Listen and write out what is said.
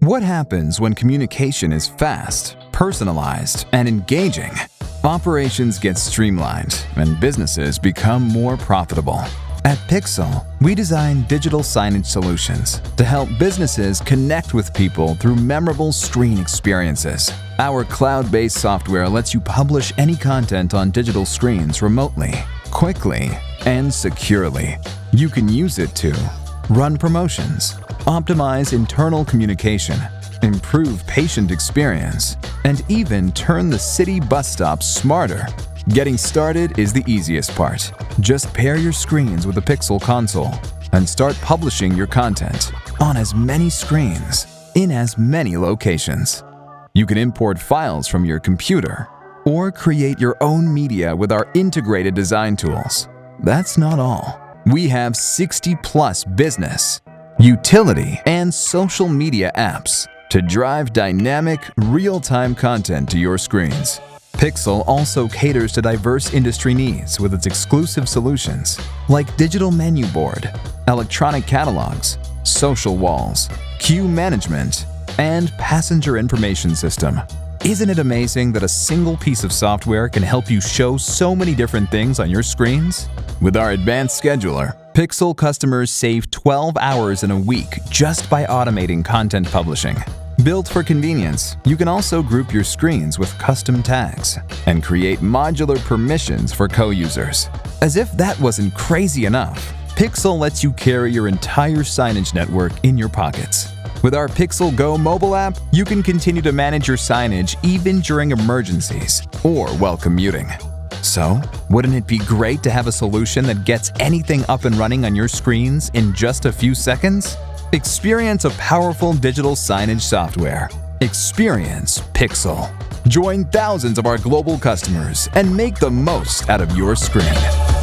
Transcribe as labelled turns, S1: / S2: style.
S1: What happens when communication is fast, personalized, and engaging? Operations get streamlined and businesses become more profitable. At Pickcel, we design digital signage solutions to help businesses connect with people through memorable screen experiences. Our cloud-based software lets you publish any content on digital screens remotely, quickly, and securely. You can use it to run promotions, optimize internal communication, improve patient experience, and even turn the city bus stops smarter. Getting started is the easiest part. Just pair your screens with a Pickcel console and start publishing your content on as many screens, in as many locations. You can import files from your computer or create your own media with our integrated design tools. That's not all. We have 60+ business, utility, and social media apps to drive dynamic, real-time content to your screens. Pickcel also caters to diverse industry needs with its exclusive solutions like digital menu board, electronic catalogs, social walls, queue management, and passenger information system. Isn't it amazing that a single piece of software can help you show so many different things on your screens? With our advanced scheduler, Pickcel customers save 12 hours in a week just by automating content publishing. Built for convenience, you can also group your screens with custom tags and create modular permissions for co-users. As if that wasn't crazy enough, Pickcel lets you carry your entire signage network in your pockets. With our Pickcel Go mobile app, you can continue to manage your signage even during emergencies or while commuting. So, wouldn't it be great to have a solution that gets anything up and running on your screens in just a few seconds? Experience a powerful digital signage software. Experience Pickcel. Join thousands of our global customers and make the most out of your screen.